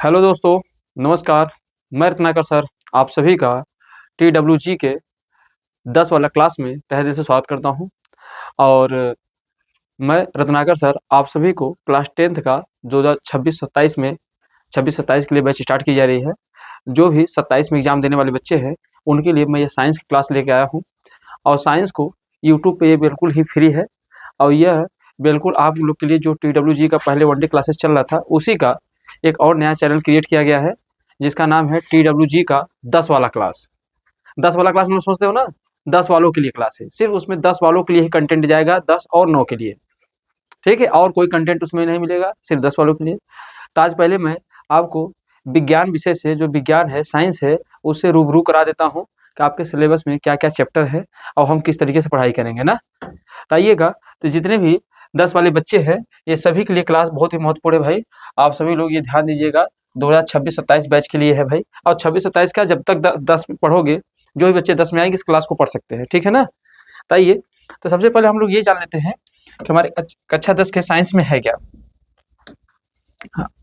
Hello दोस्तों, नमस्कार। मैं रत्नाकर सर आप सभी का TWG के 10 वाला क्लास में तहे दिल से स्वागत करता हूं। और मैं रत्नाकर सर आप सभी को क्लास 10th का 2026-27 में 26-27 के लिए बैच स्टार्ट की जा रही है। जो भी 27 में एग्ज़ाम देने वाले बच्चे हैं उनके लिए मैं ये साइंस की क्लास लेके आया हूँ। और साइंस को यूट्यूब पे ये बिल्कुल ही फ्री है। और यह बिल्कुल आप लोग के लिए जो TWG का पहले 1 डे क्लासेस चल रहा था उसी का एक और नया चैनल क्रिएट किया गया है, जिसका नाम है TWG का 10 वाला क्लास। 10 वाला क्लास मतलब सोचते हो ना, 10 वालों के लिए क्लास है। सिर्फ उसमें 10 वालों के लिए ही कंटेंट जाएगा, 10 और 9 के लिए। ठीक है, और कोई कंटेंट उसमें नहीं मिलेगा, सिर्फ 10 वालों के लिए। तो आज पहले मैं आपको विज्ञान विषय से, जो विज्ञान है, साइंस है, उससे रूबरू करा देता हूँ कि आपके सिलेबस में क्या-क्या चैप्टर है और हम किस तरीके से पढ़ाई करेंगे ना। तो आइएगा, तो जितने भी 10 वाले बच्चे हैं ये सभी के लिए क्लास बहुत ही महत्वपूर्ण है भाई। आप सभी लोग ये ध्यान दीजिएगा, 2026-27 बैच के लिए है भाई। और 26-27 का जब तक 10 में पढ़ोगे, जो भी बच्चे 10 में आएंगे इस क्लास को पढ़ सकते हैं, ठीक है ना। तो आइए, तो सबसे पहले हम लोग ये जान लेते हैं कि हमारे कक्षा 10 के साइंस में है क्या।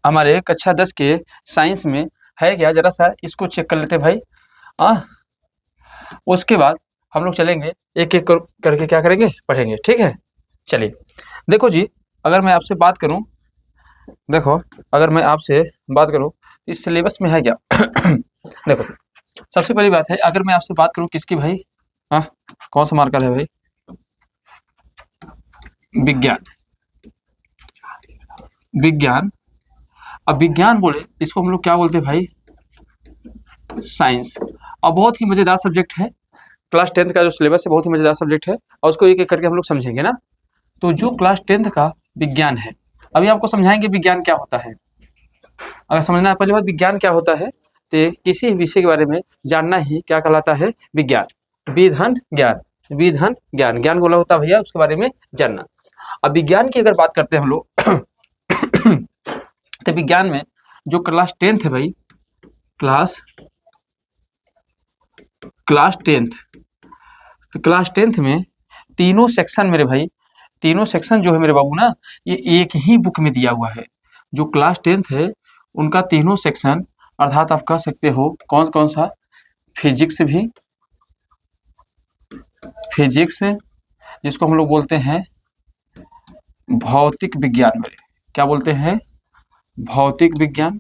हमारे कक्षा 10 के साइंस में है क्या, जरा सा इसको चेक कर लेते हैं भाई। उसके बाद हम लोग चलेंगे एक एक करके क्या करेंगे, पढ़ेंगे, ठीक है। चलिए, देखो जी, अगर मैं आपसे बात करूं, देखो अगर मैं आपसे बात करूं इस सिलेबस में है क्या देखो, सबसे पहली बात है, अगर मैं आपसे बात करूं किसकी भाई, कौन सा मार्कर है भाई, विज्ञान। विज्ञान, अब विज्ञान बोले इसको हम लोग क्या बोलते हैं भाई, साइंस। और बहुत ही मजेदार सब्जेक्ट है। क्लास 10th का जो सिलेबस है बहुत ही मजेदार सब्जेक्ट है और उसको एक एक करके हम लोग समझेंगे ना। तो जो क्लास 10th का विज्ञान है, अभी आपको समझाएंगे विज्ञान क्या होता है। अगर समझना है, पहली बात विज्ञान क्या होता है, तो किसी विषय के बारे में जानना ही क्या कहलाता है, विज्ञान। विधन ज्ञान, विधन ज्ञान, ज्ञान बोला होता है भैया उसके बारे में जानना। अब विज्ञान की अगर बात करते हैं हम लोग तो विज्ञान में जो क्लास 10th है भाई, क्लास 10th, तो क्लास 10th में तीनों सेक्शन मेरे भाई, तीनों सेक्शन जो है मेरे बाबू ना, ये एक ही बुक में दिया हुआ है। जो क्लास 10th है उनका तीनों सेक्शन, अर्थात आप कह सकते हो कौन कौन सा, फिजिक्स भी, फिजिक्स जिसको हम लोग बोलते हैं भौतिक विज्ञान, मेरे क्या बोलते हैं, भौतिक विज्ञान,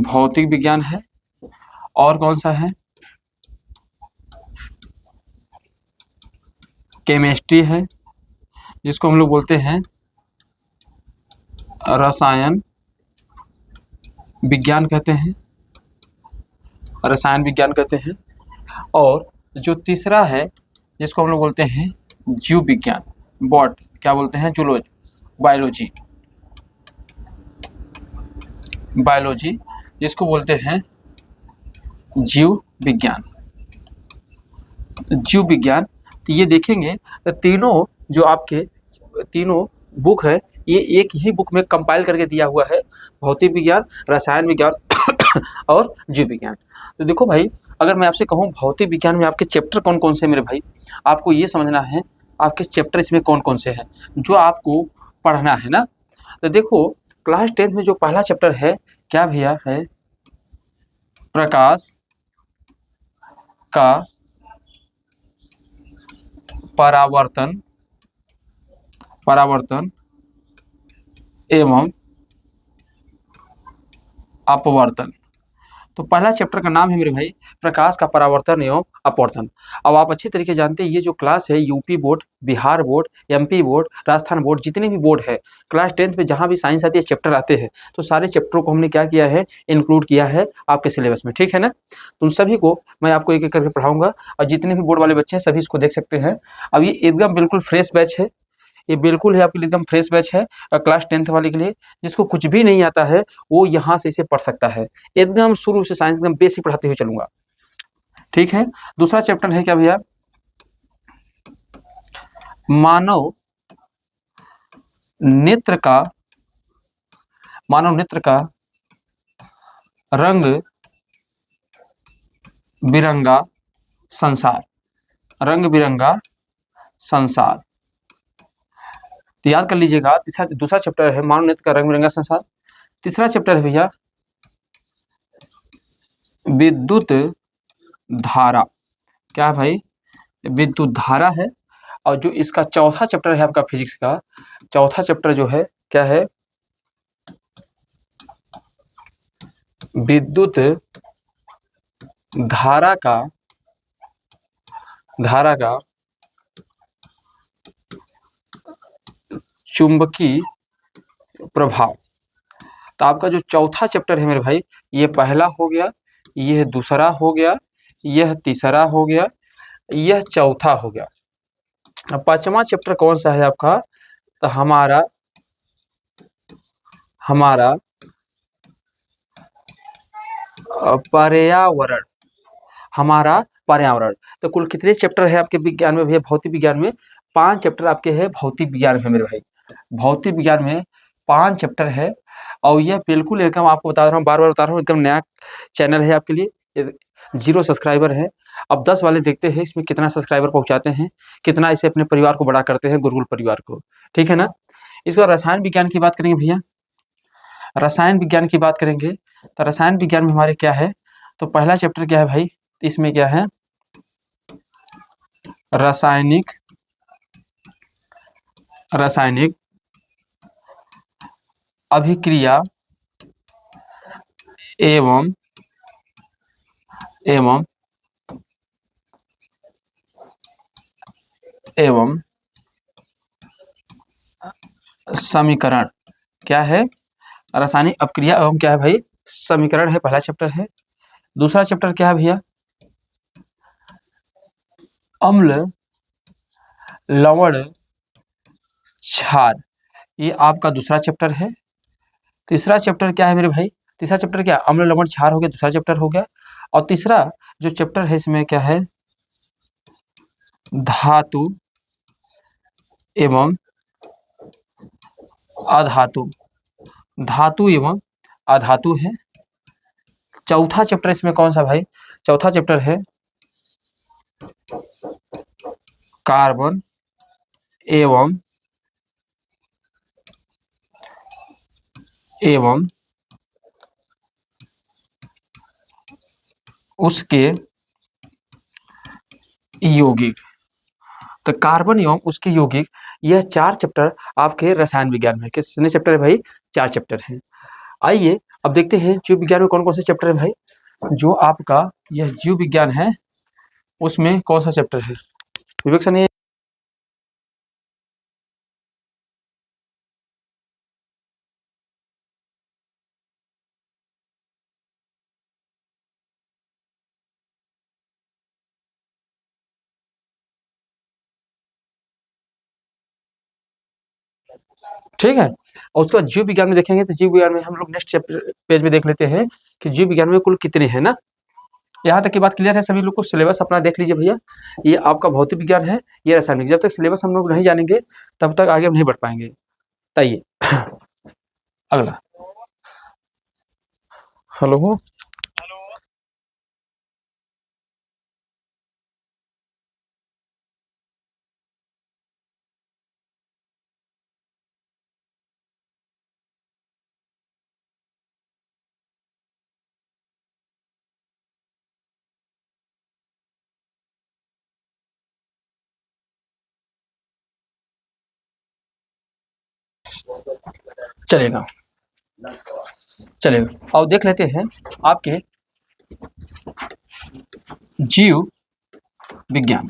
भौतिक विज्ञान है। और कौन सा है, केमिस्ट्री है, जिसको हम लोग बोलते हैं रसायन विज्ञान कहते हैं, रसायन विज्ञान कहते हैं। और जो तीसरा है जिसको हम लोग बोलते हैं जीव विज्ञान, बॉट क्या बोलते हैं, जूलॉजी, बायोलॉजी, बायोलॉजी जिसको बोलते हैं जीव विज्ञान, जीव विज्ञान। तो ये देखेंगे तो तीनों जो आपके तीनों बुक है ये एक ही बुक में कंपाइल करके दिया हुआ है, भौतिक विज्ञान, रसायन विज्ञान और जीव विज्ञान। तो देखो भाई, अगर मैं आपसे कहूँ भौतिक विज्ञान में आपके चैप्टर कौन कौन से, मेरे भाई आपको ये समझना है आपके चैप्टर इसमें कौन कौन से हैं जो आपको पढ़ना है ना। तो देखो क्लास 10th में जो पहला चैप्टर है क्या भैया है, प्रकाश का परावर्तन, परावर्तन एवं अपवर्तन। तो पहला चैप्टर का नाम है मेरे भाई प्रकाश का परावर्तन एवं अपवर्तन। अब आप अच्छी तरीके जानते हैं ये जो क्लास है UP board, Bihar board, MP board, Rajasthan board, जितने भी बोर्ड है क्लास 10th में जहाँ भी साइंस आती है चैप्टर आते हैं, तो सारे चैप्टरों को हमने क्या किया है, इंक्लूड किया है आपके सिलेबस में, ठीक है ना। तो उन सभी को मैं आपको एक एक करके पढ़ाऊंगा और जितने भी बोर्ड वाले बच्चे हैं सभी इसको देख सकते हैं। अब ये एकदम बिल्कुल फ्रेश बैच है, ये बिल्कुल है आपके लिए एकदम फ्रेश बैच है। क्लास 10th वाले के लिए जिसको कुछ भी नहीं आता है वो यहाँ से इसे पढ़ सकता है। एकदम शुरू से साइंस एकदम बेसिक पढ़ाते हुए चलूंगा, ठीक है। दूसरा चैप्टर है क्या भैया, मानव नेत्र का, मानव नेत्र का रंग बिरंगा संसार, रंग बिरंगा संसार। तो याद कर लीजिएगा, दूसरा चैप्टर है मानव नेत्र का रंग बिरंगा संसार। तीसरा चैप्टर है भैया विद्युत धारा। क्या है भाई? विद्युत धारा है। और जो इसका चौथा चैप्टर है आपका फिजिक्स का, चौथा चैप्टर जो है क्या है? विद्युत धारा का चुंबकीय प्रभाव। तो आपका जो चौथा चैप्टर है मेरे भाई, ये पहला हो गया, यह दूसरा हो गया, यह तीसरा हो गया, यह चौथा हो गया। अब पांचवा चैप्टर कौन सा है आपका? तो हमारा पर्यावरण। हमारा पर्यावरण। तो कुल कितने चैप्टर है आपके विज्ञान में भैया? भौतिक विज्ञान में 5 चैप्टर आपके हैं भौतिक विज्ञान में मेरे भाई। भौतिक विज्ञान में 5 चैप्टर है। और यह बिल्कुल एकदम आपको बता रहा हूँ, बार-बार बता रहा हूँ, एकदम नया चैनल है आपके लिए। 0 सब्सक्राइबर है। अब 10 वाले देखते हैं इसमें कितना सब्सक्राइबर पहुँचाते हैं, कितना इसे अपने परिवार को बड़ा करते हैं, गुरुकुल परिवार को। ठीक है ना? इसके बाद रसायन विज्ञान की बात करेंगे भैया। रसायन विज्ञान की बात करेंगे तो रसायन विज्ञान में हमारे क्या है? तो पहला चैप्टर क्या है भाई? इसमें क्या है? रासायनिक अभिक्रिया एवं समीकरण। क्या है? रासायनिक अपक्रिया एवं क्या है भाई? समीकरण है, पहला चैप्टर है। दूसरा चैप्टर क्या है भैया? अम्ल लवण क्षार। ये आपका दूसरा चैप्टर है। तीसरा चैप्टर क्या है मेरे भाई? तीसरा चैप्टर क्या? अम्ल लवण क्षार हो गया, दूसरा चैप्टर हो गया। और तीसरा जो चैप्टर है इसमें क्या है? धातु एवं अधातु। धातु एवं अधातु है। चौथा चैप्टर इसमें कौन सा भाई? चौथा चैप्टर है कार्बन एवं उसके यौगिक। तो कार्बन एवं उसके यौगिक, यह 4 चैप्टर आपके रसायन विज्ञान में। कितने चैप्टर है भाई? 4 चैप्टर हैं। आइए अब देखते हैं जीव विज्ञान में कौन कौन से चैप्टर है भाई। जो आपका यह जीव विज्ञान है उसमें कौन सा चैप्टर है? विवेक सर ने ठीक है। और उसके बाद जीव विज्ञान में देखेंगे तो जीव विज्ञान में हम लोग नेक्स्ट चैप्टर पेज में देख लेते हैं कि जीव विज्ञान में कुल कितने हैं ना। यहाँ तक की बात क्लियर है सभी लोग को? सिलेबस अपना देख लीजिए भैया। ये आपका भौतिक विज्ञान है, ये रासायनिक। जब तक सिलेबस हम लोग नहीं जानेंगे तब तक आगे हम नहीं बढ़ पाएंगे। बताइए अगला। हेलो, चलेगा चलेगा। और देख लेते हैं आपके जीव विज्ञान।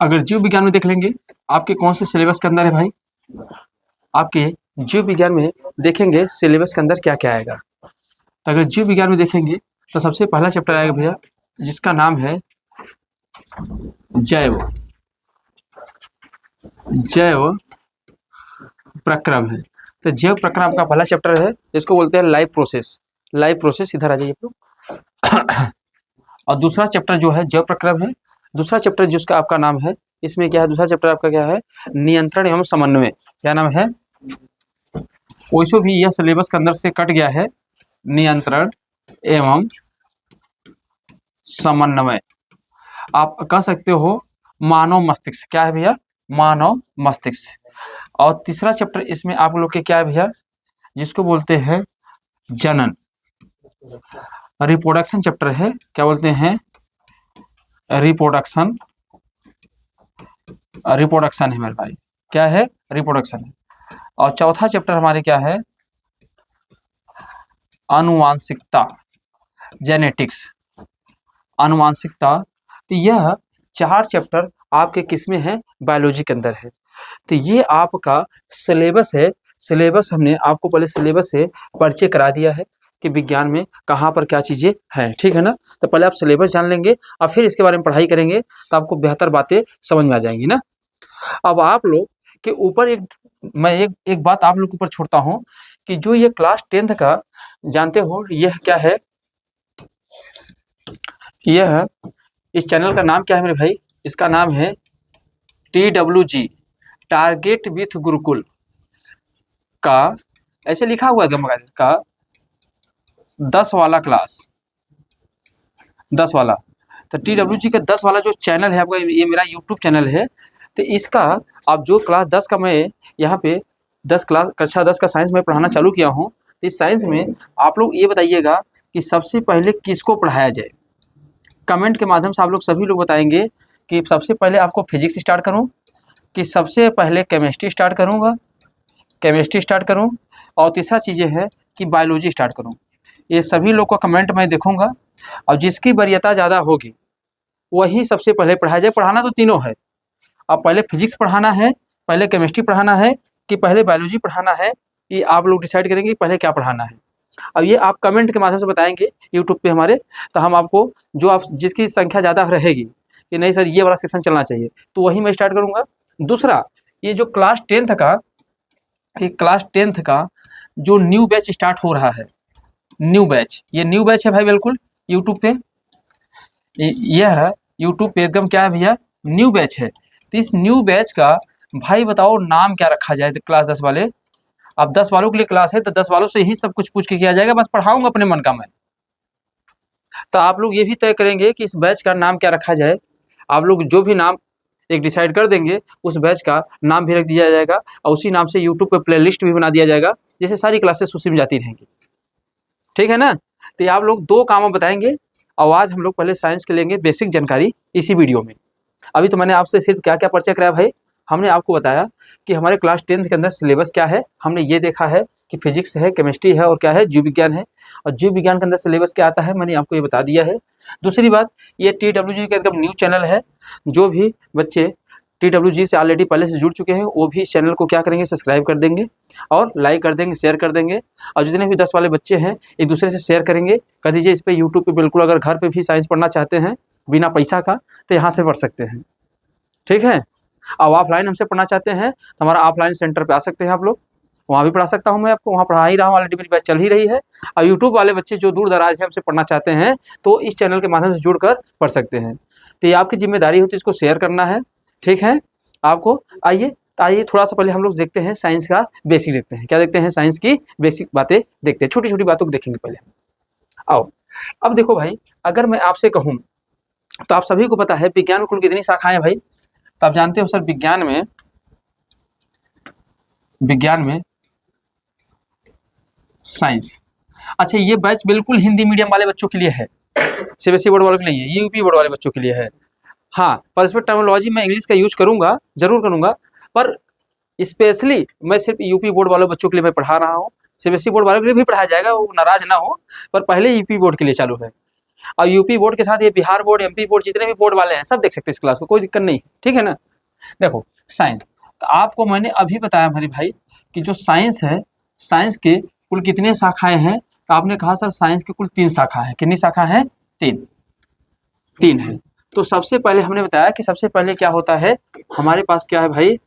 अगर जीव विज्ञान में देख लेंगे आपके कौन से सिलेबस के अंदर है भाई? आपके जीव विज्ञान में देखेंगे सिलेबस के अंदर क्या क्या आएगा। तो अगर जीव विज्ञान में देखेंगे तो सबसे पहला चैप्टर आएगा भैया जिसका नाम है जैव प्रक्रम है। तो जैव प्रक्रम का पहला चैप्टर है, इसको बोलते हैं लाइव प्रोसेस। इधर आ जाइए आप लोग। और दूसरा चैप्टर जो है जैव प्रक्रम है। दूसरा चैप्टर जिसका आपका नाम है, इसमें क्या है? दूसरा चैप्टर आपका क्या है? नियंत्रण एवं समन्वय। क्या नाम है? वैसे भी यह सिलेबस के अंदर से कट गया है, नियंत्रण एवं समन्वय। आप कह सकते हो मानव मस्तिष्क। क्या है भैया? मानव मस्तिष्क। और तीसरा चैप्टर इसमें आप लोग के क्या है भैया, जिसको बोलते हैं जनन, रिप्रोडक्शन चैप्टर है। क्या बोलते हैं, रिप्रोडक्शन, रिप्रोडक्शन है मेरे भाई, क्या है, रिप्रोडक्शन है। और चौथा चैप्टर हमारे क्या है, आनुवांशिकता, जेनेटिक्स, आनुवांशिकता। तो यह 4 चैप्टर आपके किसमें है, बायोलॉजी के अंदर है। तो ये आपका सिलेबस है। सिलेबस हमने आपको पहले सिलेबस से परिचय करा दिया है कि विज्ञान में कहाँ पर क्या चीज़ें हैं, ठीक है ना। तो पहले आप सिलेबस जान लेंगे और फिर इसके बारे में पढ़ाई करेंगे तो आपको बेहतर बातें समझ में आ जाएंगी ना। अब आप लोग के ऊपर मैं एक बात आप लोग के ऊपर छोड़ता हूँ कि जो ये क्लास 10th का जानते हो, यह क्या है, यह इस चैनल का नाम क्या है मेरे भाई, इसका नाम है TWG, टारगेट विथ गुरुकुल का, ऐसे लिखा हुआ है का 10 वाला क्लास, 10 वाला। तो TWG का 10 वाला जो चैनल है आपका, ये मेरा यूट्यूब चैनल है। तो इसका आप जो क्लास 10 का मैं यहाँ पे 10 क्लास कक्षा 10 का साइंस में पढ़ाना चालू किया हूँ। तो इस साइंस में आप लोग ये बताइएगा कि सबसे पहले किसको पढ़ाया जाए। कमेंट के माध्यम से आप लोग सभी लोग बताएंगे कि सबसे पहले आपको फिजिक्स स्टार्ट करूँ, कि सबसे पहले केमिस्ट्री स्टार्ट करूँगा, केमिस्ट्री स्टार्ट करूँ, और तीसरा चीज़ें है कि बायोलॉजी स्टार्ट करूँ। ये सभी लोग का कमेंट मैं देखूँगा और जिसकी वरीयता ज़्यादा होगी वही सबसे पहले पढ़ाया जाए। पढ़ाना तो तीनों है, अब पहले फिजिक्स पढ़ाना है, पहले केमिस्ट्री पढ़ाना है कि पहले बायोलॉजी पढ़ाना है, ये आप लोग डिसाइड करेंगे कि पहले क्या पढ़ाना है। अब ये आप कमेंट के माध्यम से बताएंगे यूट्यूब पे हमारे, तो हम आपको जो आप जिसकी संख्या ज़्यादा रहेगी कि नहीं सर ये वाला सेक्शन चलना चाहिए, तो वही मैं स्टार्ट करूँगा। दूसरा, ये जो क्लास 10th का, ये क्लास 10th का जो न्यू बैच स्टार्ट हो रहा है, न्यू बैच, ये न्यू बैच है भाई, बिल्कुल यूट्यूब पे, यह यूट्यूब पे एकदम क्या है भैया, न्यू बैच है। तो इस न्यू बैच का भाई बताओ नाम क्या रखा जाए। तो क्लास 10 वाले, अब 10 वालों के लिए क्लास है तो 10 वालों से ही सब कुछ पूछ के किया जाएगा, बस पढ़ाऊंगा अपने मन का मैं। तो आप लोग ये भी तय करेंगे कि इस बैच का नाम क्या रखा जाए। आप लोग जो भी नाम एक डिसाइड कर देंगे उस बैच का नाम भी रख दिया जाएगा और उसी नाम से यूट्यूब पे प्लेलिस्ट भी बना दिया जाएगा, जिससे सारी क्लासेस उसी में जाती रहेंगी, ठीक है ना। तो आप लोग 2 काम बताएंगे और आज हम लोग पहले साइंस के लेंगे बेसिक जानकारी इसी वीडियो में। अभी तो मैंने आपसे सिर्फ क्या क्या परिचय कराया भाई, हमने आपको बताया कि हमारे क्लास 10th के अंदर सिलेबस क्या है, हमने ये देखा है कि फिजिक्स है, केमिस्ट्री है और क्या है, जीव विज्ञान है। और जीव विज्ञान के अंदर सिलेबस क्या आता है मैंने आपको ये बता दिया है। दूसरी बात, ये TWG का एकदम न्यू चैनल है। जो भी बच्चे TWG से ऑलरेडी पहले से जुड़ चुके हैं वो भी इस चैनल को क्या करेंगे, सब्सक्राइब कर देंगे और लाइक कर देंगे, शेयर कर देंगे। और जितने भी 10 वाले बच्चे हैं एक दूसरे से शेयर करेंगे, कर दीजिए इस पर यूट्यूब पे। बिल्कुल अगर घर पे भी साइंस पढ़ना चाहते हैं बिना पैसा का तो यहाँ से पढ़ सकते हैं, ठीक है। अब ऑफलाइन हमसे पढ़ना चाहते हैं तो हमारा ऑफलाइन सेंटर पे आ सकते हैं आप लोग, वहाँ भी पढ़ा सकता हूँ मैं आपको, वहाँ पढ़ा ही रहा हूँ, ऑलरेडी मेरी बैच चल ही रही है। और यूट्यूब वाले बच्चे जो दूर दराज है हमसे पढ़ना चाहते हैं तो इस चैनल के माध्यम से जुड़कर पढ़ सकते हैं। तो ये आपकी जिम्मेदारी होती है, इसको शेयर करना है, ठीक है आपको। आइए थोड़ा सा पहले हम लोग देखते हैं साइंस का बेसिक, देखते हैं क्या देखते हैं, साइंस की बेसिक बातें देखते हैं, छोटी छोटी बातों को देखेंगे पहले। आओ अब देखो भाई, अगर मैं आपसे कहूँ तो आप सभी को पता है विज्ञान कुल कितनी शाखाएं भाई। तो आप जानते हो सर विज्ञान में साइंस, अच्छा ये बैच बिल्कुल हिंदी मीडियम वाले बच्चों के लिए है, CBSE बोर्ड वालों के लिए, ये यूपी बोर्ड वाले बच्चों के लिए है। हाँ, पर इसमें टर्मिनोलॉजी मैं इंग्लिश का यूज करूँगा, जरूर करूँगा, पर स्पेशली मैं सिर्फ यूपी बोर्ड वाले बच्चों के लिए मैं पढ़ा रहा हूँ। CBSE बोर्ड वालों के लिए भी पढ़ाया जाएगा, वो नाराज ना हो, पर पहले यूपी बोर्ड के लिए चालू है। और यूपी बोर्ड के साथ ये बिहार बोर्ड, MP बोर्ड, जितने भी बोर्ड वाले हैं सब देख सकते हैं इस क्लास को, कोई दिक्कत नहीं, ठीक है ना। देखो साइंस, तो आपको मैंने अभी बताया हमारे भाई कि जो साइंस है, साइंस के कुल कितने शाखाएं हैं। तो आपने कहा सर साइंस के कुल 3 शाखा है, कितनी शाखा है, 3 है। तो सबसे पहले हमने बताया कि सबसे पहले क्या होता है हमारे पास, क्या है भाई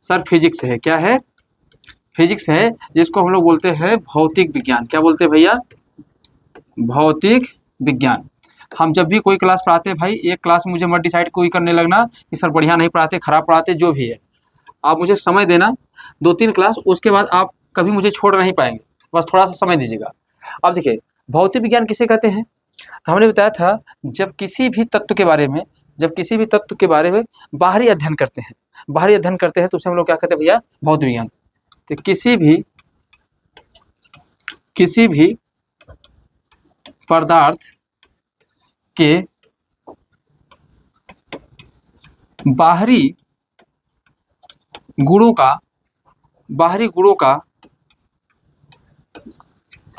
सर, फिजिक्स है। क्या है, फिजिक्स है, जिसको हम लोग बोलते हैं भौतिक विज्ञान। क्या बोलते हैं भैया, भौतिक विज्ञान। हम जब भी कोई क्लास पढ़ाते हैं भाई, एक क्लास मुझे मत डिसाइड कोई करने लगना कि सर बढ़िया नहीं पढ़ाते, खराब पढ़ाते, जो भी है आप मुझे समय देना 2-3 क्लास, उसके बाद आप कभी मुझे छोड़ नहीं पाएंगे, बस थोड़ा सा समय दीजिएगा। अब देखिए भौतिक विज्ञान किसे कहते हैं, तो हमने बताया था जब किसी भी तत्व के बारे में जब किसी भी तत्व के बारे में बाहरी अध्ययन करते हैं, बाहरी अध्ययन करते हैं तो उसे हम लोग क्या कहते हैं भैया, भौतिक विज्ञान। तो किसी भी पदार्थ के बाहरी गुणों का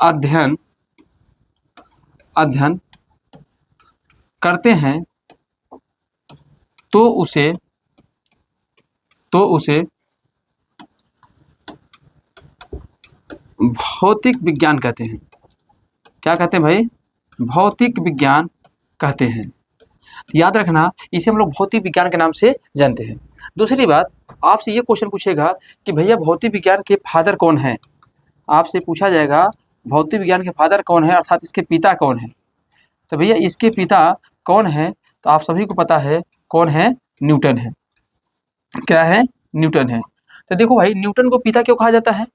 अध्ययन करते हैं तो उसे भौतिक विज्ञान कहते हैं। क्या कहते हैं भाई, भौतिक विज्ञान कहते हैं। याद रखना, इसे हम लोग भौतिक विज्ञान के नाम से जानते हैं। दूसरी बात, आपसे ये क्वेश्चन पूछेगा कि भैया भौतिक विज्ञान के फादर कौन है। आपसे पूछा जाएगा भौतिक विज्ञान के फादर कौन है, अर्थात इसके पिता कौन है। तो भैया इसके पिता कौन है, तो आप सभी को पता है कौन है, न्यूटन है। क्या है, न्यूटन है। तो देखो भाई, न्यूटन को पिता क्यों कहा जाता है।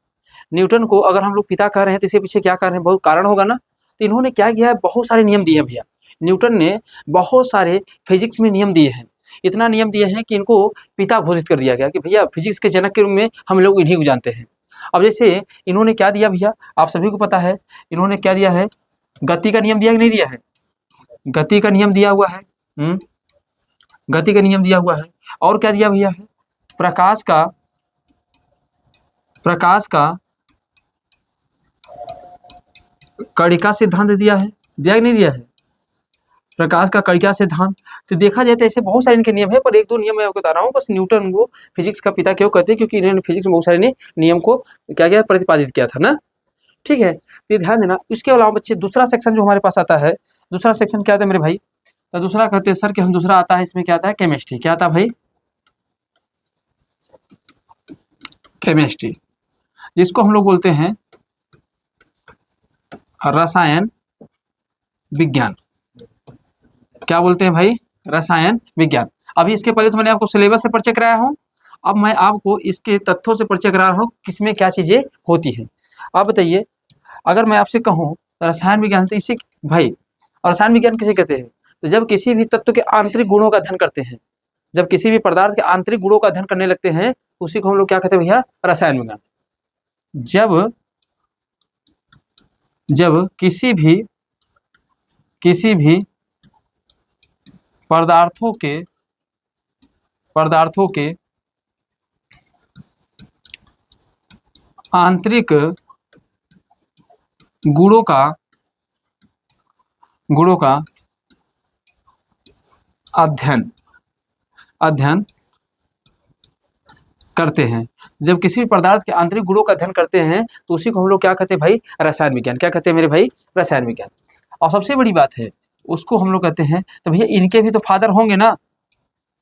न्यूटन को अगर हम लोग पिता कह रहे हैं तो इसके पीछे क्या कारण है, बहुत कारण होगा ना। तो इन्होंने क्या किया है, बहुत सारे नियम दिए हैं भैया। न्यूटन ने बहुत सारे फिजिक्स में नियम दिए हैं। इतना नियम दिए हैं कि इनको पिता घोषित कर दिया गया कि भैया फिजिक्स के जनक के रूप में हम लोग इन्हीं को जानते हैं। अब जैसे इन्होंने क्या दिया भैया, आप सभी को पता है, इन्होंने क्या दिया है, गति का नियम दिया कि नहीं दिया है, गति का नियम दिया हुआ है। गति का नियम दिया हुआ है। और क्या दिया भैया है, प्रकाश का कणिका सिद्धांत दिया है। दिया कि नहीं दिया है, प्रकाश का कणिका सिद्धांत। तो देखा जाए तो ऐसे बहुत सारे इनके नियम है, पर एक दो नियम मैं आपको बता रहा हूँ। बस न्यूटन को फिजिक्स का पिता क्यों कहते हैं, क्योंकि इन्होंने फिजिक्स में बहुत सारे नियम को क्या प्रतिपादित किया था ना। ठीक है, तो ध्यान देना। इसके अलावा बच्चे दूसरा सेक्शन जो हमारे पास आता है, दूसरा सेक्शन क्या आता है मेरे भाई, तो दूसरा कहते हैं सर कि हम दूसरा आता है, इसमें क्या आता है, केमिस्ट्री। क्या आता है भाई, केमिस्ट्री, जिसको हम लोग बोलते हैं रसायन विज्ञान। क्या बोलते हैं भाई, रसायन विज्ञान। अभी इसके पहले तो मैंने आपको सिलेबस से परिचय कराया हूँ, अब मैं आपको इसके तथ्यों से परिचय करा रहा हूँ, किसमें क्या चीजें होती हैं। आप बताइए, अगर मैं आपसे कहूँ रसायन विज्ञान, तो इसे भाई रसायन विज्ञान किसे कहते हैं, तो जब किसी भी तत्व के आंतरिक गुणों का अध्ययन करते हैं, जब किसी भी पदार्थ के आंतरिक गुणों का अध्ययन करने लगते हैं, उसी को हम लोग क्या कहते हैं भैया, रसायन विज्ञान। जब किसी भी पदार्थों के आंतरिक गुणों का अध्ययन करते हैं, जब किसी भी पदार्थ के आंतरिक गुणों का अध्ययन करते हैं, तो उसी को हम लोग क्या कहते हैं भाई, रसायन विज्ञान। क्या कहते हैं मेरे भाई, रसायन विज्ञान। और सबसे बड़ी बात है, उसको हम लोग कहते हैं, तो भैया इनके भी तो फादर होंगे ना,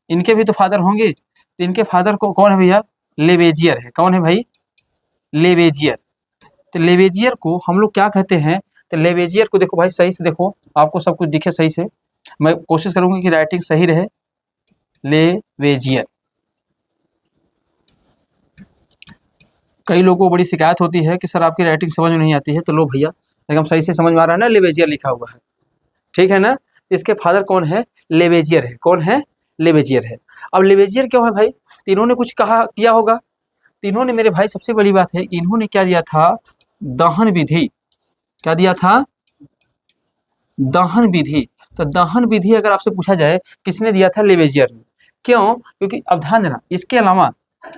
इनके भी तो फादर होंगे। तो इनके फादर को कौन है भैया, लेवेजियर है। कौन है भाई, लेवेजियर। तो लेवेजियर को हम लोग क्या कहते हैं, तो लेवेजियर को देखो भाई, सही से देखो, आपको सब कुछ दिखे सही से, मैं कोशिश करूंगी कि राइटिंग सही रहे। लेवेजियर, कई लोगों को बड़ी शिकायत होती है कि सर आपकी राइटिंग समझ में नहीं आती है, तो लो भैया एकदम सही से समझ में आ रहा है ना, लेवेजियर लिखा हुआ है, ठीक है ना। इसके फादर कौन है, लेवेजियर है। कौन है, लेवेजियर है। अब लेवेजियर क्यों है भाई, तीनों ने कुछ किया होगा। तीनों ने मेरे भाई, सबसे बड़ी बात है, इन्होंने क्या दिया था, दहन विधि। क्या दिया था, दहन विधि। तो दहन विधि अगर आपसे पूछा जाए किसने दिया था, लेवेजियर ने। क्यों, क्योंकि अब ध्यान देना, इसके अलावा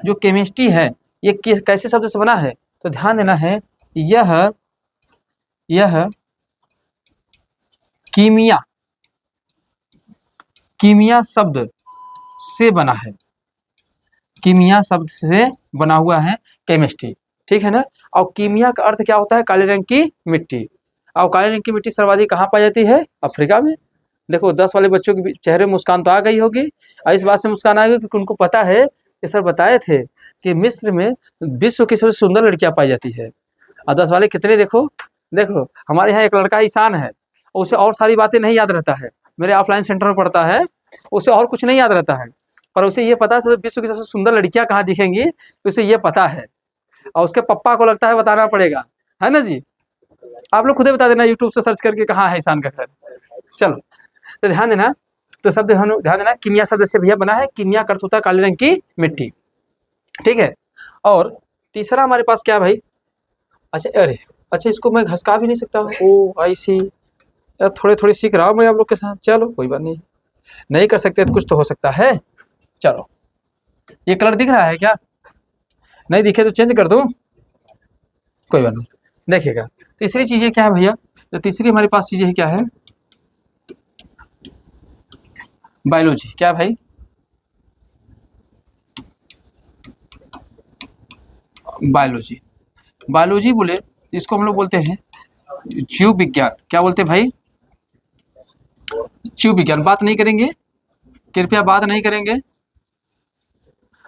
जो केमिस्ट्री है ये कैसे शब्द से बना है, तो ध्यान देना है, यह कीमिया शब्द से बना है। कीमिया शब्द से बना हुआ है केमिस्ट्री, ठीक है ना। और कीमिया का अर्थ क्या होता है, काले रंग की मिट्टी। और काले रंग की मिट्टी सर्वाधिक कहाँ पाई जाती है, अफ्रीका में। देखो 10 वाले बच्चों के चेहरे में मुस्कान तो आ गई होगी, और इस बात से मुस्कान आ गई क्योंकि उनको पता है कि सर बताए थे कि मिस्र में विश्व की सबसे सुंदर लड़कियां पाई जाती है। और 10 वाले कितने, देखो हमारे यहाँ एक लड़का ईशान है, उसे और सारी बातें नहीं याद रहता है, मेरे ऑफलाइन सेंटर में पढ़ता है, उसे और कुछ नहीं याद रहता है, पर उसे ये पता है विश्व की सबसे सुंदर लड़कियां कहाँ दिखेंगी, तो उसे ये पता है। और उसके पप्पा को लगता है बताना पड़ेगा, है ना जी। आप लोग खुद ही बता देना यूट्यूब से सर्च करके कहाँ है ईशान का घर। चलो, तो ध्यान देना, तो शब्द हम ध्यान देना, कीमिया शब्द से भैया बना है, कीमिया का अर्थ होता है काले रंग की मिट्टी, ठीक है। और तीसरा हमारे पास क्या भाई, अच्छा अरे अच्छा इसको मैं घसका भी नहीं सकता, ओ आई सी, यार थोड़े थोड़े सीख रहा हूँ मैं आप लोग के साथ, चलो कोई बात नहीं, नहीं कर सकते तो कुछ तो हो सकता है। चलो ये कलर दिख रहा है क्या, नहीं दिखे तो चेंज कर दूँ, कोई बात नहीं, देखिएगा। तीसरी चीज़ें क्या है भैया, तो तीसरी हमारे पास चीज़ें क्या है, बायोलॉजी। क्या भाई, बायोलॉजी। बायोलॉजी बोले तो इसको हम लोग बोलते हैं जीव विज्ञान। क्या बोलते हैं भाई, जीव विज्ञान। बात नहीं करेंगे, कृपया बात नहीं करेंगे,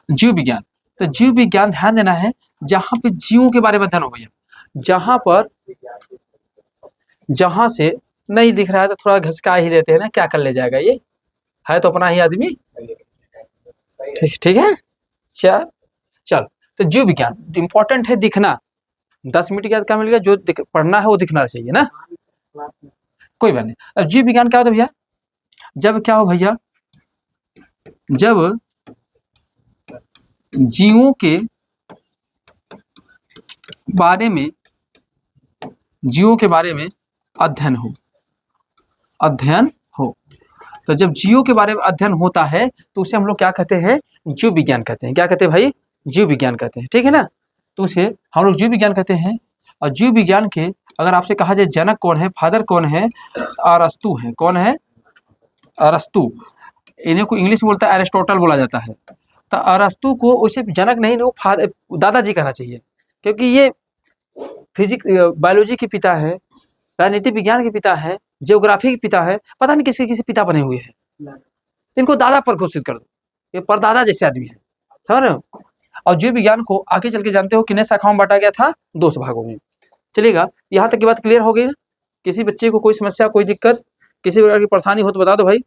जीव विज्ञान। तो जीव विज्ञान ध्यान देना है, जहां पे जीवों के बारे में अध्ययन हो भैया, जहां पर, जहां से नहीं दिख रहा है तो थोड़ा घसका ही लेते हैं ना, क्या कर ले जाएगा, ये है तो अपना ही आदमी, ठीक ठीक है। चल चल, तो जीव विज्ञान इंपॉर्टेंट है, दिखना 10 मिनट के बाद क्या मिल गया, जो पढ़ना है वो दिखना चाहिए ना, कोई बात नहीं। अब जीव विज्ञान क्या होता है भैया, जब क्या हो भैया, जब जीवों के बारे में, जीवों के बारे में अध्ययन हो, अध्ययन हो, तो जब जीवों के बारे में अध्ययन होता है तो उसे हम लोग क्या कहते हैं, जीव विज्ञान कहते हैं। क्या कहते हैं भाई, जीव विज्ञान कहते हैं, ठीक है ना। तो उसे हम लोग जीव विज्ञान कहते हैं। और जीव विज्ञान के अगर आपसे कहा जाए जनक कौन है, फादर कौन है, अरस्तु है। कौन है, अरस्तु। इन्हें को इंग्लिश में बोलता है एरिस्टोटल बोला जाता है। तो अरस्तु को उसे जनक नहीं, वो फादर, दादाजी कहना चाहिए, क्योंकि ये फिजिक्स बायोलॉजी के पिता है, राजनीति विज्ञान के पिता है, जियोग्राफी के पिता है, पता नहीं किसी किसी पिता बने हुए हैं, इनको दादा पर घोषित कर दो, ये परदादा जैसे आदमी है, समझ रहे हो। और जीव विज्ञान को आगे चल के जानते हो कितने शाखाओं में बांटा गया था, 2 भागों में। चलिएगा, यहाँ तक की बात क्लियर हो गई ना। किसी बच्चे को कोई समस्या, कोई दिक्कत, किसी प्रकार की परेशानी हो तो बता दो भाई।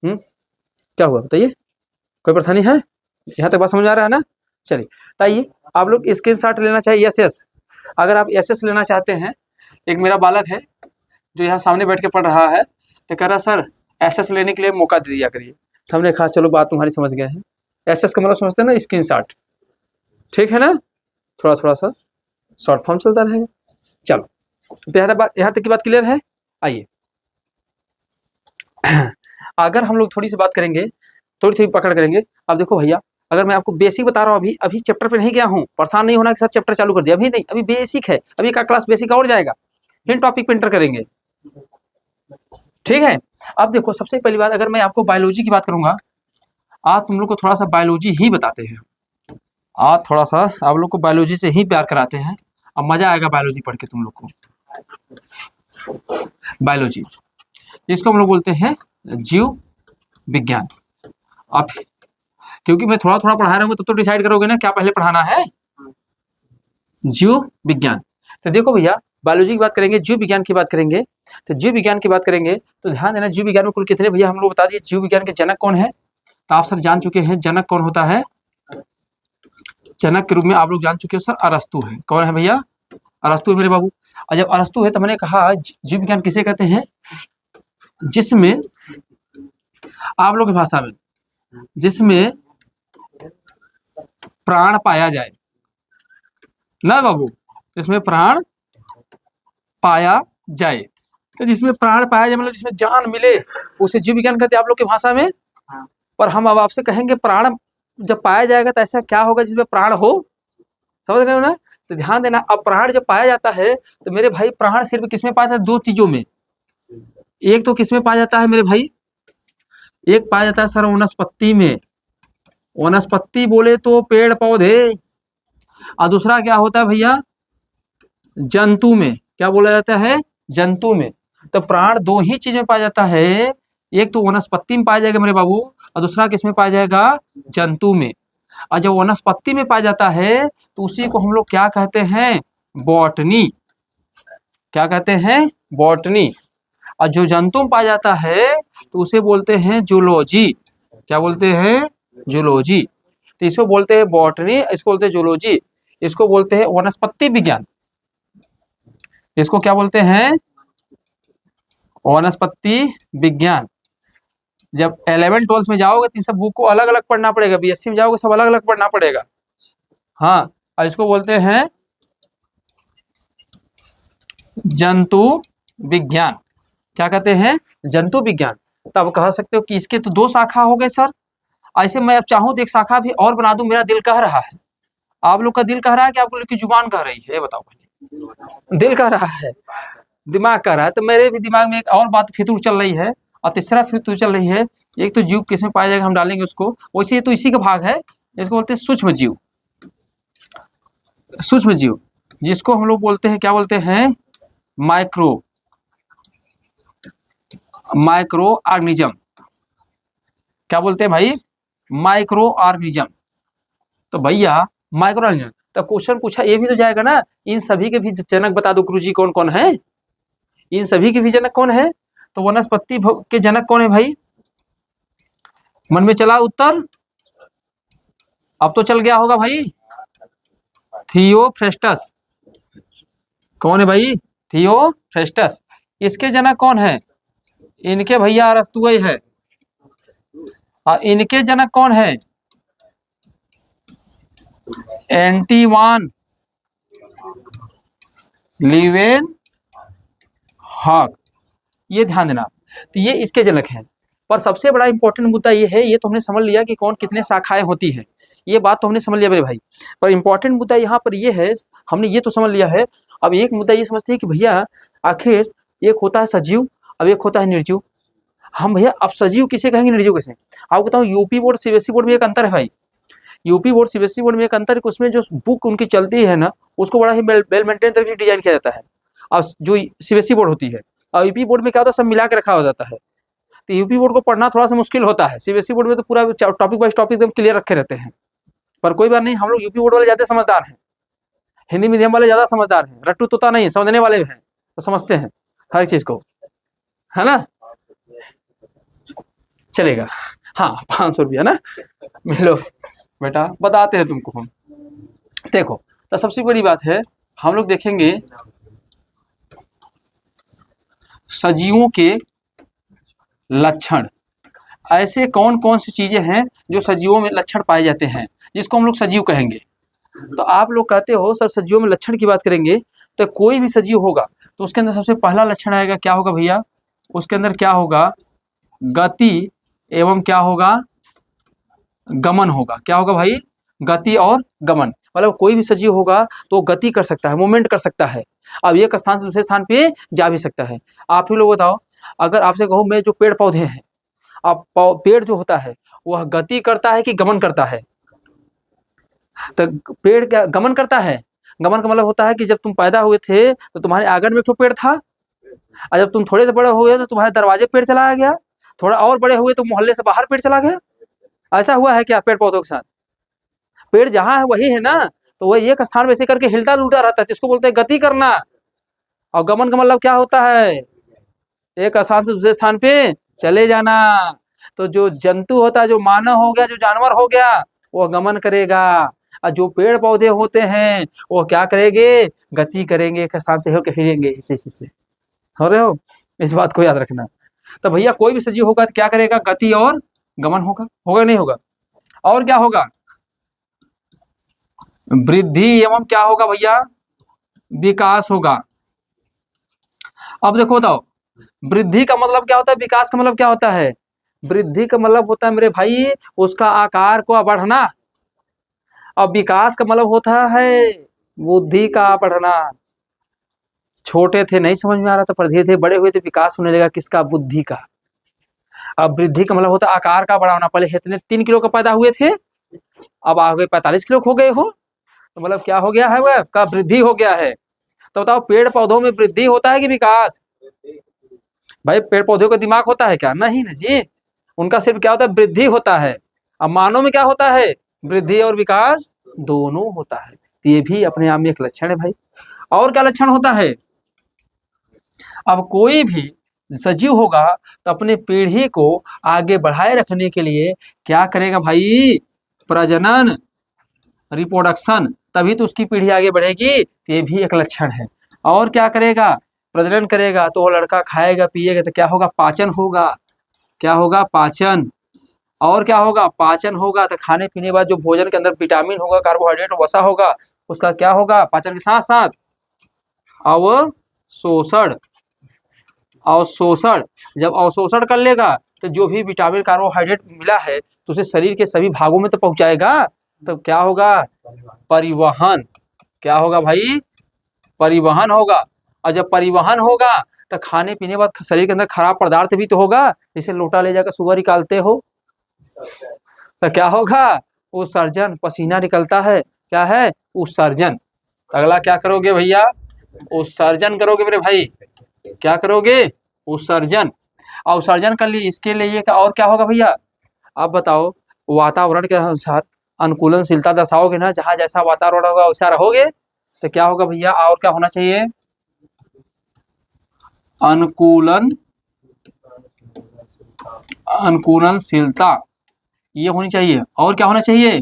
क्या हुआ बताइए, कोई परेशानी है, यहाँ तक बात समझ आ रहा है ना। चलिए ताइए, आप लोग स्क्रीनशॉट लेना चाहिए, एसएस। अगर आप एसएस लेना चाहते हैं, एक मेरा बालक है जो यहाँ सामने बैठ के पढ़ रहा है, तो कह रहा सर एसएस लेने के लिए मौका दे दिया करिए। तो हमने कहा चलो बात तुम्हारी समझ गए हैं, एसएस का मतलब समझते हैं ना, स्क्रीनशॉट, ठीक है ना, थोड़ा थोड़ा सा शॉर्ट फॉर्म चलता रहेगा। चलो तो यहाँ तक की बात क्लियर है। आइए अगर हम लोग थोड़ी सी बात करेंगे, थोड़ी थोड़ी पकड़ करेंगे। अब देखो भैया, अगर मैं आपको बेसिक बता रहा हूँ, अभी चैप्टर पे नहीं गया हूँ, परेशान नहीं होना कि सर चैप्टर चालू कर दिया, अभी नहीं, अभी बेसिक है, अभी का क्लास बेसिक और जाएगा, फिर टॉपिक पे एंटर करेंगे, ठीक है। अब देखो सबसे पहली बात, अगर मैं आपको बायोलॉजी की बात करूंगा, आज तुम लोग को थोड़ा सा बायोलॉजी ही बताते हैं, आज थोड़ा सा आप लोग को बायोलॉजी से ही प्यार कराते हैं, अब मजा आएगा बायोलॉजी पढ़ के तुम लोग को। बायोलॉजी, इसको हम लोग बोलते हैं जीव विज्ञान। अब क्योंकि मैं थोड़ा थोड़ा पढ़ा रहा हूँ, तो डिसाइड करोगे ना क्या पहले पढ़ाना है, जीव विज्ञान। तो देखो भैया, बायोलॉजी की बात करेंगे, जीव विज्ञान की बात करेंगे, तो जीव विज्ञान की बात करेंगे तो ध्यान देना, जीव विज्ञान में कुल कितने भैया हम लोग बता दिए। जीव विज्ञान के जनक कौन है, तो आप सर जान चुके हैं, जनक कौन होता है, जनक के रूप में आप लोग जान चुके हो सर, अरस्तु है। कौन है भैया, अरस्तु है मेरे बाबू। और जब अरस्तु है तो मैंने कहा जीव विज्ञान किसे कहते हैं, जिसमें आप लोग की भाषा में, जिसमें प्राण पाया जाए ना बाबू, जिसमें प्राण पाया जाए, तो जिसमें प्राण पाया जाए मतलब जिसमें जान मिले, उसे जीव विज्ञान कहते हैं आप लोग की भाषा में। और हम अब आपसे कहेंगे प्राण जब पाया जाएगा तो ऐसा क्या होगा जिसमें प्राण हो, समझ रहे हो ना। तो ध्यान देना, अब प्राण जब पाया जाता है तो मेरे भाई प्राण सिर्फ किसमें पाया जाता है, 2 चीजों में। एक तो किसमें पाया जाता है मेरे भाई, एक पाया जाता है सर वनस्पति में, वनस्पति बोले तो पेड़ पौधे, और दूसरा क्या होता है भैया, जंतु में। क्या बोला जाता है, जंतु में। तो प्राण 2 ही चीज में पाया जाता है, एक तो वनस्पति में पाया जाएगा मेरे बाबू, और दूसरा किसमें पाया जाएगा, जंतु में। और जब वनस्पति में पाया जाता है तो उसी को हम लोग क्या कहते हैं, बॉटनी। क्या कहते हैं, बॉटनी। और जो जंतु में पाया जाता है तो उसे बोलते हैं जूलॉजी। क्या बोलते हैं, जूलॉजी। तो इसको बोलते हैं बॉटनी, इसको बोलते हैं जूलॉजी, इसको बोलते हैं वनस्पति विज्ञान। इसको क्या बोलते हैं, वनस्पति विज्ञान। जब 11 12 में जाओगे तो इन सब बुक को अलग अलग पढ़ना पड़ेगा, बीएससी में जाओगे सब अलग अलग पढ़ना पड़ेगा। हाँ, और इसको बोलते हैं जंतु विज्ञान। क्या कहते हैं? जंतु विज्ञान। तब कह सकते हो कि इसके तो 2 शाखा हो गए सर। ऐसे मैं अब चाहूँ तो एक शाखा भी और बना दूं, मेरा दिल कह रहा है। आप लोग का दिल कह रहा है कि आप लोग की जुबान कह रही है? ये बताओ भाई। दिल कह रहा है, दिमाग कह रहा है। तो मेरे भी दिमाग में एक और बात फितूर चल रही है, और तीसरा फितूर चल रही है। एक तो जीव किसमें पाया जाएगा, हम डालेंगे उसको, वैसे तो इसी का भाग है। इसको बोलते हैं सूक्ष्म जीव। सूक्ष्म जीव जिसको हम लोग बोलते हैं, क्या बोलते हैं? Micro organism. क्या बोलते हैं भाई? Micro organism. तो भैया माइक्रो ऑर्गेनिज्म, तो क्वेश्चन पूछा ये भी तो जाएगा ना, इन सभी के भी जनक बता दो गुरुजी कौन कौन है। इन सभी के भी जनक कौन है? तो वनस्पति के जनक कौन है भाई? मन में चला उत्तर? अब तो चल गया होगा भाई। थियोफ्रेस्टस। कौन है भाई? थियोफ्रेस्टस। इसके जनक कौन है? इनके भैया अरस्तुई है। और इनके जनक कौन है? एंटीवान लीवेन हॉक। ये ध्यान देना, तो ये इसके जनक हैं। पर सबसे बड़ा इंपॉर्टेंट मुद्दा ये है, ये तो हमने समझ लिया कि कौन कितने शाखाएं होती है, ये बात तो हमने समझ लिया मेरे भाई। पर इंपॉर्टेंट मुद्दा यहाँ पर ये है, हमने ये तो समझ लिया है। अब एक मुद्दा ये समझते हैं कि भैया आखिर एक होता है सजीव, अब एक होता है निर्जीव। हम भैया अब सजीव किसे कहेंगे, निर्जीव किसे? आपको बताऊँ, यूपी बोर्ड सीबीएसई बोर्ड में एक अंतर है भाई। यूपी बोर्ड सीबीएसई बोर्ड में एक अंतर है, उसमें जो बुक उनकी चलती है ना, उसको बड़ा ही वेल मेंटेन तरीके से डिजाइन किया जाता है। और जो सीबीएसई बोर्ड होती है, और यूपी बोर्ड में क्या होता है, सब मिला के रखा हो जाता है। तो यूपी बोर्ड को पढ़ना थोड़ा सा मुश्किल होता है। सीबीएसई बोर्ड में तो पूरा टॉपिक वाइज टॉपिक एकदम क्लियर रखे रहते हैं। पर कोई बात नहीं, हम लोग यूपी बोर्ड वाले ज़्यादा समझदार हैं, हिंदी मीडियम वाले ज़्यादा समझदार हैं, रट्टू तोता नहीं, समझने वाले हैं, तो समझते हैं हर चीज़ को, है ना? चलेगा। हाँ, 500 रुपया ना, मिलो बेटा, बताते हैं तुमको हम। देखो, तो सबसे बड़ी बात है, हम लोग देखेंगे सजीवों के लक्षण। ऐसे कौन कौन सी चीजें हैं जो सजीवों में लक्षण पाए जाते हैं, जिसको हम लोग सजीव कहेंगे। तो आप लोग कहते हो सर सजीवों में लक्षण की बात करेंगे, तो कोई भी सजीव होगा तो उसके अंदर सबसे पहला लक्षण आएगा, क्या होगा भैया? उसके अंदर क्या होगा? गति एवं क्या होगा? गमन होगा। क्या होगा भाई? गति और गमन। मतलब कोई भी सजीव होगा तो गति कर सकता है, मूवमेंट कर सकता है। अब एक स्थान से दूसरे स्थान पे जा भी सकता है। आप ही लोग बताओ, अगर आपसे कहूँ मैं, जो पेड़ पौधे हैं, अब पेड़ जो होता है वह गति करता है कि गमन करता है? तो पेड़ क्या गमन करता है? गमन का मतलब होता है कि जब तुम पैदा हुए थे तो तुम्हारे आंगन में एक पेड़ था, और जब तुम थोड़े से बड़े हुए तो तुम्हारे दरवाजे पेड़ चला गया, थोड़ा और बड़े हुए तो मोहल्ले से बाहर पेड़ चला गया। ऐसा हुआ है क्या पेड़ पौधों के साथ? पेड़ जहाँ है वही है ना, तो वह एक स्थान वैसे करके हिलता डुलता रहता है, इसको बोलते हैं गति करना। और गमन का मतलब क्या होता है? एक स्थान से दूसरे स्थान पे चले जाना। तो जो जंतु होता है, जो मानव हो गया, जो जानवर हो गया, वो गमन करेगा। और जो पेड़ पौधे होते हैं वो क्या करेंगे? गति करेंगे, एक स्थान से होकर हिलेंगे। इसे हो रहे हो? इस बात को याद रखना। तो भैया कोई भी सजीव होगा तो क्या करेगा? गति और गमन होगा। होगा नहीं होगा? और क्या होगा? वृद्धि एवं क्या होगा भैया? विकास होगा। अब देखो बताओ, वृद्धि का मतलब क्या होता है, विकास का मतलब क्या होता है? वृद्धि का मतलब होता है मेरे भाई उसका आकार को बढ़ना, और विकास का मतलब होता है बुद्धि का बढ़ना। छोटे थे नहीं समझ में आ रहा था, पर धीरे धीरे बड़े हुए थे, विकास होने लगा किसका? बुद्धि का। अब वृद्धि का मतलब होता है आकार का बढ़ाना। पहले इतने 3 किलो का पैदा हुए थे, अब आ गए 45 किलो हो गए हो, तो मतलब क्या हो गया है? वह का वृद्धि हो गया है। तो बताओ पेड़ पौधों में वृद्धि होता है कि विकास? भाई पेड़ पौधों का दिमाग होता है क्या? नहीं ना जी, उनका सिर्फ क्या होता है? वृद्धि होता है। अब मानव में क्या होता है? वृद्धि और विकास दोनों होता है। तो ये भी अपने आप में एक लक्षण है भाई। और क्या लक्षण होता है? अब कोई भी सजीव होगा तो अपने पीढ़ी को आगे बढ़ाए रखने के लिए क्या करेगा भाई? प्रजनन, रिप्रोडक्शन, तभी तो उसकी पीढ़ी आगे बढ़ेगी। ये भी एक लक्षण है। और क्या करेगा? प्रजनन करेगा तो वो लड़का खाएगा पिएगा तो क्या होगा? पाचन होगा। क्या होगा? पाचन। और क्या होगा? पाचन होगा तो खाने पीने के बाद जो भोजन के अंदर विटामिन होगा, कार्बोहाइड्रेट वसा होगा, उसका क्या होगा? पाचन के साथ साथ अवशोषण। अवशोषण जब अवशोषण कर लेगा तो जो भी विटामिन कार्बोहाइड्रेट मिला है तो उसे शरीर के सभी भागों में तो पहुंचाएगा। तो क्या होगा? परिवहन। क्या होगा भाई? परिवहन होगा। और जब परिवहन होगा तो खाने पीने के बाद शरीर के अंदर खराब पदार्थ भी तो होगा, जैसे लोटा ले जाकर सुबह निकालते हो, तो क्या होगा? उत्सर्जन। पसीना निकलता है, क्या है? उत्सर्जन। अगला क्या करोगे भैया? उत्सर्जन करोगे मेरे भाई। क्या करोगे? उत्सर्जन। और उत्सर्जन कर लिए, इसके लिए और क्या होगा भैया? आप बताओ। वातावरण के अनुसार अनुकूलनशीलता दर्शाओगे ना, जहाँ जैसा वातावरण होगा वैसा रहोगे, तो क्या होगा भैया? और क्या होना चाहिए? अनुकूलनशीलता ये होनी चाहिए। और क्या होना चाहिए?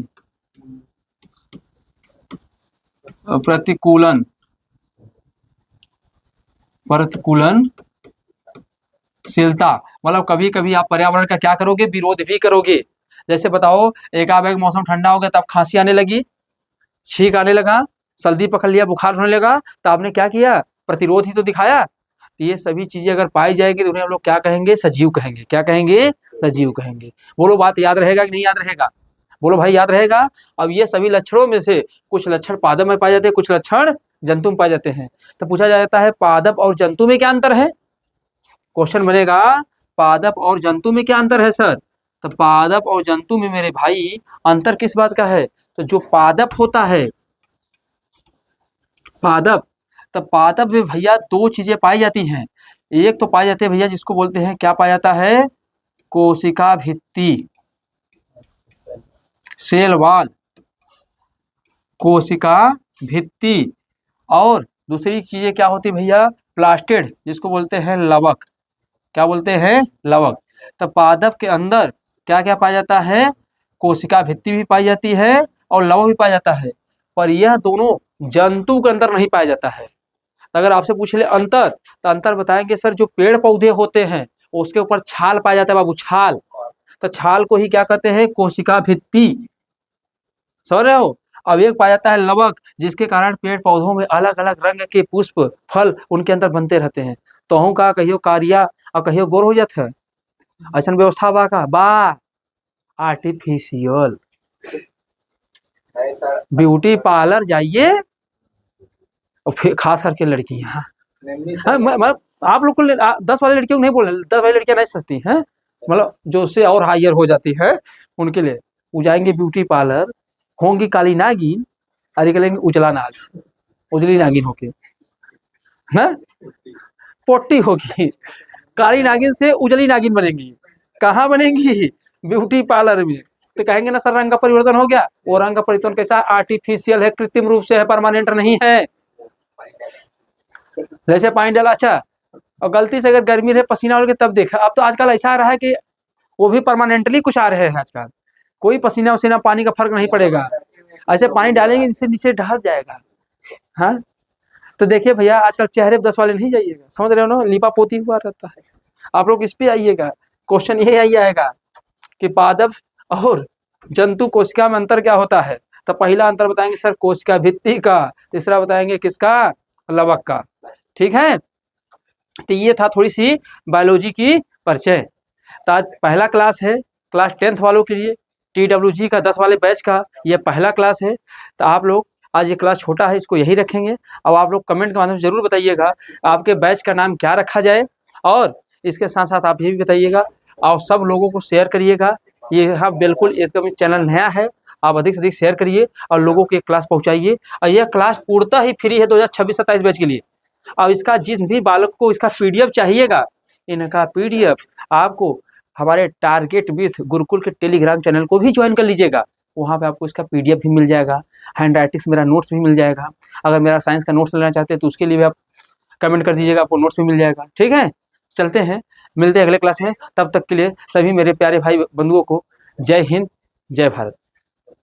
प्रतिकूलनशीलता। मतलब कभी कभी आप पर्यावरण का क्या करोगे? विरोध भी करोगे। जैसे बताओ, एकाएक मौसम ठंडा हो गया तब खांसी आने लगी, छींक आने लगा, सर्दी पकड़ लिया, बुखार होने लगा, तो आपने क्या किया? प्रतिरोध ही तो दिखाया। तो ये सभी चीजें अगर पाई जाएगी तो उन्हें हम लोग क्या कहेंगे? सजीव कहेंगे। क्या कहेंगे? सजीव कहेंगे। बोलो, बात याद रहेगा कि नहीं याद रहेगा? बोलो भाई, याद रहेगा। अब ये सभी लक्षणों में से कुछ लक्षण पादप में पाए जाते हैं, कुछ लक्षण जंतु में पाए जाते हैं। तो पूछा जाता है पादप और जंतु में क्या अंतर है? क्वेश्चन बनेगा, पादप और जंतु में क्या अंतर है सर? तो पादप और जंतु में मेरे भाई अंतर किस बात का है? तो जो पादप होता है, पादप, तो पादप में भैया दो चीजें पाई जाती हैं। एक तो पाई जाती है भैया जिसको बोलते हैं, क्या पाया जाता है? कोशिका भित्ति, सेल वॉल, कोशिका भित्ति। और दूसरी चीजें क्या होती है भैया? प्लास्टिड, जिसको बोलते हैं लवक। क्या बोलते हैं? लवक। तो पादप के अंदर क्या क्या पाया जाता है? कोशिका भित्ति भी पाई जाती है और लवक भी पाया जाता है, पर यह दोनों जंतु के अंदर नहीं पाया जाता है। अगर आपसे पूछ ले अंतर, तो अंतर बताएंगे सर, जो पेड़ पौधे होते हैं उसके ऊपर छाल पाया जाता है बाबू, छाल। तो छाल को ही क्या कहते हैं? कोशिका भित्ति। समझ रहे हो? अब एक पाया जाता है लवक, जिसके कारण पेड़ पौधों में अलग अलग रंग के पुष्प फल उनके अंदर बनते रहते हैं। तोहू का कहियो कारिया और कहियो गोर हो जाता है। ऐसा व्यवस्था बा आर्टिफिशियल। ब्यूटी पार्लर जाइए, और फिर खास करके लड़कियां, मतलब आप लोग को 10 वाली लड़कियों को नहीं बोल रहे, 10 वाली लड़कियां नहीं सस्ती हैं, मतलब जो उससे और हायर हो जाती है उनके लिए वो जाएंगे ब्यूटी पार्लर, होंगी काली नागिन, अरे करेंगे उजला नाग, उजली नागिन होके, है पोटी होगी, काली नागिन से उजली नागिन बनेंगी। कहाँ बनेंगी? ब्यूटी पार्लर में। तो कहेंगे ना सर रंग का परिवर्तन हो गया। वो रंग का परिवर्तन कैसा? आर्टिफिशियल है, कृत्रिम रूप से है, परमानेंट नहीं है। जैसे पानी डाला, अच्छा, और गलती से अगर गर्मी रहे पसीना हो गया तब देखा। अब तो आजकल ऐसा आ रहा है कि वो भी परमानेंटली कुछ आ रहे हैं आजकल, कोई पसीना उसीना पानी का फर्क नहीं पड़ेगा, ऐसे पानी डालेंगे जिससे नीचे ढल जाएगा। हाँ, तो देखिए भैया आजकल चेहरे पे 10 वाले नहीं जाइएगा, समझ रहे हो ना, लिपा पोती हुआ रहता है। आप लोग इस पे आइएगा, क्वेश्चन यही आई आएगा कि पादप और जंतु कोशिका में अंतर क्या होता है। तो पहला अंतर बताएंगे सर कोशिका भित्ति का, तीसरा बताएंगे किसका? लवक का। ठीक है, तो ये था थोड़ी सी बायोलॉजी की परिचय। तो आज पहला क्लास है, क्लास 10th वालों के लिए, TWG का 10 वाले बैच का ये पहला क्लास है। तो आप लोग आज ये क्लास छोटा है, इसको यही रखेंगे। अब आप लोग कमेंट के माध्यम से जरूर बताइएगा आपके बैच का नाम क्या रखा जाए, और इसके साथ साथ आप ये भी बताइएगा और सब लोगों को शेयर करिएगा। ये हाँ बिल्कुल, एकदम चैनल नया है, आप अधिक से अधिक शेयर करिए और लोगों को ये क्लास पहुँचाइए। और यह क्लास पूर्णतः ही फ्री है 2026-27 बैच के लिए। और इसका जिन भी बालक को इसका PDF चाहिएगा, इनका PDF आपको हमारे टारगेट विथ गुरुकुल के टेलीग्राम चैनल को भी ज्वाइन कर लीजिएगा। वहाँ पे आपको इसका PDF भी मिल जाएगा, हैंड राइटिंग्स मेरा नोट्स भी मिल जाएगा। अगर मेरा साइंस का नोट्स लेना चाहते हैं तो उसके लिए भी आप कमेंट कर दीजिएगा, आपको नोट्स भी मिल जाएगा। ठीक है, चलते हैं, मिलते हैं अगले क्लास में। तब तक के लिए सभी मेरे प्यारे भाई बंधुओं को जय हिंद, जय भारत।